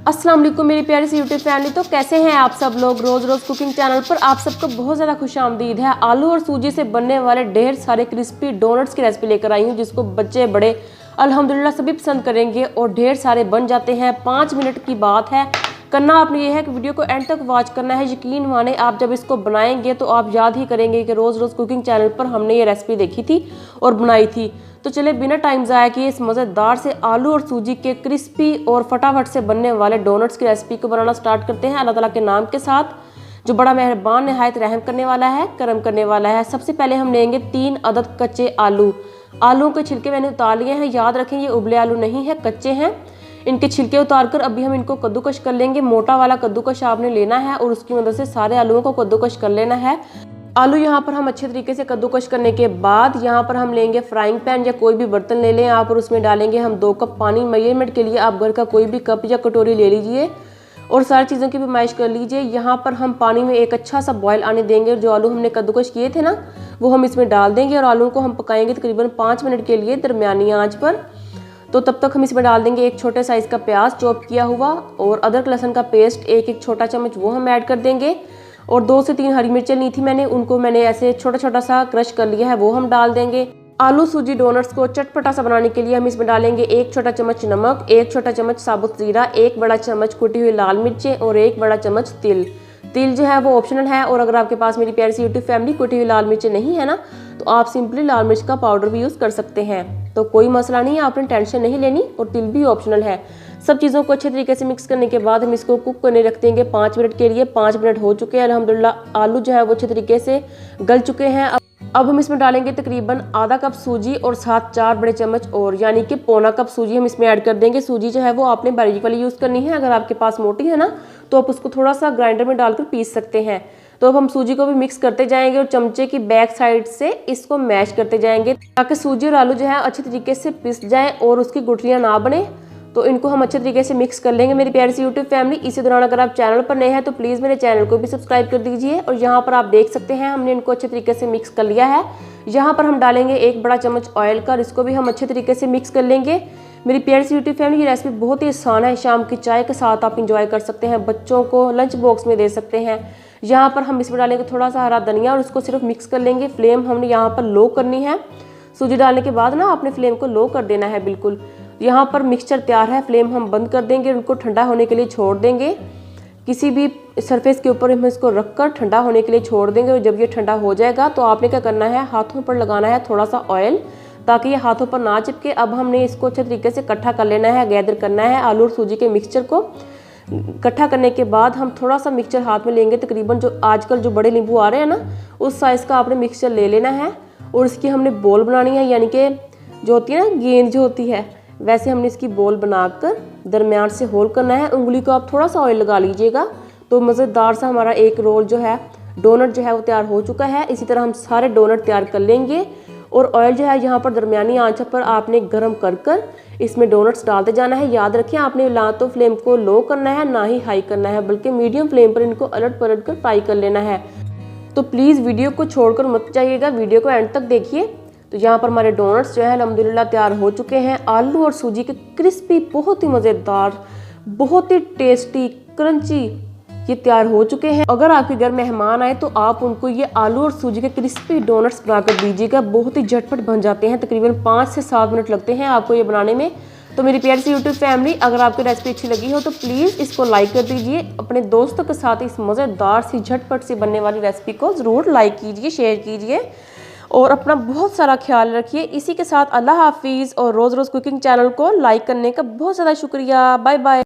अस्सलाम वालेकुम मेरी प्यारी सी यूट्यूब फैमिली। तो कैसे हैं आप सब लोग। रोज़ रोज़ कुकिंग चैनल पर आप सबको बहुत ज़्यादा खुशामदीद है। आलू और सूजी से बनने वाले ढेर सारे क्रिस्पी डोनट्स की रेसिपी लेकर आई हूँ, जिसको बच्चे बड़े अल्हम्दुलिल्लाह सभी पसंद करेंगे और ढेर सारे बन जाते हैं। 5 मिनट की बात है। करना आपने ये है कि वीडियो को एंड तक वॉच करना है। यकीन माने आप जब इसको बनाएंगे तो आप याद ही करेंगे कि रोज़ रोज़ कुकिंग चैनल पर हमने ये रेसिपी देखी थी और बनाई थी। तो चले बिना टाइम ज़ाया किए इस मज़ेदार से आलू और सूजी के क्रिस्पी और फटाफट से बनने वाले डोनट्स की रेसिपी को बनाना स्टार्ट करते हैं अल्लाह ताला के नाम के साथ, जो बड़ा मेहरबान नहायत रहम करने वाला है, करम करने वाला है। सबसे पहले हम लेंगे 3 अदद कच्चे आलू। आलूओं के छिलके मैंने उतार लिए हैं। याद रखें ये उबले आलू नहीं है, कच्चे हैं। इनके छिलके उतार कर अभी हम इनको कद्दूकश कर लेंगे। मोटा वाला कद्दूकश आपने लेना है और उसकी मदद से सारे आलूओं को कद्दूकश कर लेना है। आलू यहाँ पर हम अच्छे तरीके से कद्दूकश करने के बाद यहाँ पर हम लेंगे फ्राइंग पैन या कोई भी बर्तन ले लें आप, और उसमें डालेंगे हम 2 कप पानी। मेजरमेंट के लिए आप घर का कोई भी कप या कटोरी ले लीजिए और सारी चीज़ों की भी मैश कर लीजिए। यहाँ पर हम पानी में एक अच्छा सा बॉयल आने देंगे। जो आलू हमने कद्दूकश किए थे ना, वो हम इसमें डाल देंगे और आलू को हम पकाएंगे तकरीबन 5 मिनट के लिए दरमियानी आंच पर। तो तब तक हम इसमें डाल देंगे एक छोटे साइज़ का प्याज चॉप किया हुआ, और अदरक लहसुन का पेस्ट एक छोटा चम्मच वो हम ऐड कर देंगे। और 2 से 3 हरी मिर्चें ली थी मैंने, उनको मैंने ऐसे छोटा छोटा सा क्रश कर लिया है, वो हम डाल देंगे। आलू सूजी डोनट्स को चटपटा सा बनाने के लिए हम इसमें डालेंगे 1 छोटा चम्मच नमक, 1 छोटा चम्मच साबुत जीरा, 1 बड़ा चम्मच कुटी हुई लाल मिर्चें और 1 बड़ा चम्मच तिल। तिल जो है वो ऑप्शनल है, और अगर आपके पास मेरी प्यारी सी यूट्यूब फैमिली कुटी हुई लाल मिर्चें नहीं है ना, तो आप सिंपली लाल मिर्च का पाउडर भी यूज़ कर सकते हैं। तो कोई मसला नहीं है, आपने टेंशन नहीं लेनी, और तिल भी ऑप्शनल है। सब चीज़ों को अच्छे तरीके से मिक्स करने के बाद हम इसको कुक करने रख देंगे 5 मिनट के लिए। 5 मिनट हो चुके हैं अल्हम्दुलिल्लाह। आलू जो है वो अच्छे तरीके से गल चुके हैं। अब हम इसमें डालेंगे तकरीबन आधा कप सूजी और साथ 4 बड़े चम्मच और यानी कि पौना कप सूजी हम इसमें ऐड कर देंगे। सूजी जो है वो आपने बारीक वाली यूज़ करनी है। अगर आपके पास मोटी है ना, तो आप उसको थोड़ा सा ग्राइंडर में डालकर पीस सकते हैं। तो अब हम सूजी को भी मिक्स करते जाएंगे और चमचे की बैक साइड से इसको मैश करते जाएंगे, ताकि सूजी और आलू जो है अच्छे तरीके से पिस जाए और उसकी गुठलियाँ ना बने। तो इनको हम अच्छे तरीके से मिक्स कर लेंगे मेरी प्यारी सी यूट्यूब फैमिली। इसी दौरान अगर आप चैनल पर नए हैं तो प्लीज़ मेरे चैनल को भी सब्सक्राइब कर दीजिए। और यहाँ पर आप देख सकते हैं हमने इनको अच्छे तरीके से मिक्स कर लिया है। यहाँ पर हम डालेंगे 1 बड़ा चम्मच ऑयल का, इसको भी हम अच्छे तरीके से मिक्स कर लेंगे। मेरी प्यारी सी यूट्यूब फैमिली, ये रेसिपी बहुत ही आसान है। शाम की चाय के साथ आप इंजॉय कर सकते हैं, बच्चों को लंच बॉक्स में दे सकते हैं। यहाँ पर हम इसमें डालेंगे थोड़ा सा हरा धनिया और उसको सिर्फ मिक्स कर लेंगे। फ्लेम हमने यहाँ पर लो करनी है। सूजी डालने के बाद ना आपने फ्लेम को लो कर देना है बिल्कुल। यहाँ पर मिक्सचर तैयार है, फ्लेम हम बंद कर देंगे, उनको ठंडा होने के लिए छोड़ देंगे। किसी भी सरफेस के ऊपर हम इसको रखकर ठंडा होने के लिए छोड़ देंगे। और जब ये ठंडा हो जाएगा तो आपने क्या करना है, हाथों पर लगाना है थोड़ा सा ऑयल, ताकि ये हाथों पर ना चिपके। अब हमने इसको अच्छे तरीके से इकट्ठा कर लेना है, गैदर करना है आलू और सूजी के मिक्सचर को। इकट्ठा करने के बाद हम थोड़ा सा मिक्सचर हाथ में लेंगे, तकरीबन जो आजकल जो बड़े नींबू आ रहे हैं ना, उस साइज़ का आपने मिक्सचर ले लेना है। और इसकी हमने बॉल बनानी है, यानी कि जो होती है ना गेंद जो होती है, वैसे हमने इसकी बॉल बनाकर दरमियान से होल करना है। उंगली को आप थोड़ा सा ऑयल लगा लीजिएगा। तो मज़ेदार सा हमारा एक रोल जो है डोनट जो है वो तैयार हो चुका है। इसी तरह हम सारे डोनट तैयार कर लेंगे। और ऑयल जो है यहाँ पर दरमियानी आंच पर आपने गर्म कर कर इसमें डोनट्स डालते जाना है। याद रखिए आपने ना तो फ्लेम को लो करना है ना ही हाई करना है, बल्कि मीडियम फ्लेम पर इनको अलट पलट कर फ्राई कर लेना है। तो प्लीज़ वीडियो को छोड़कर मत जाइएगा, वीडियो को एंड तक देखिए। तो यहाँ पर हमारे डोनट्स जो है अल्हम्दुलिल्लाह तैयार हो चुके हैं। आलू और सूजी के क्रिस्पी, बहुत ही मज़ेदार, बहुत ही टेस्टी, क्रंची ये तैयार हो चुके हैं। अगर आपके घर मेहमान आए तो आप उनको ये आलू और सूजी के क्रिस्पी डोनट्स बनाकर दीजिएगा। बहुत ही झटपट बन जाते हैं, तकरीबन 5 से 7 मिनट लगते हैं आपको ये बनाने में। तो मेरी प्यारी सी यूट्यूब फैमिली, अगर आपको रेसिपी अच्छी लगी हो तो प्लीज़ इसको लाइक कर दीजिए। अपने दोस्तों के साथ इस मज़ेदार सी झटपट सी बनने वाली रेसिपी को ज़रूर लाइक कीजिए, शेयर कीजिए और अपना बहुत सारा ख्याल रखिए। इसी के साथ अल्लाह हाफिज़। और रोज़ रोज़ कुकिंग चैनल को लाइक करने का बहुत ज़्यादा शुक्रिया। Bye bye.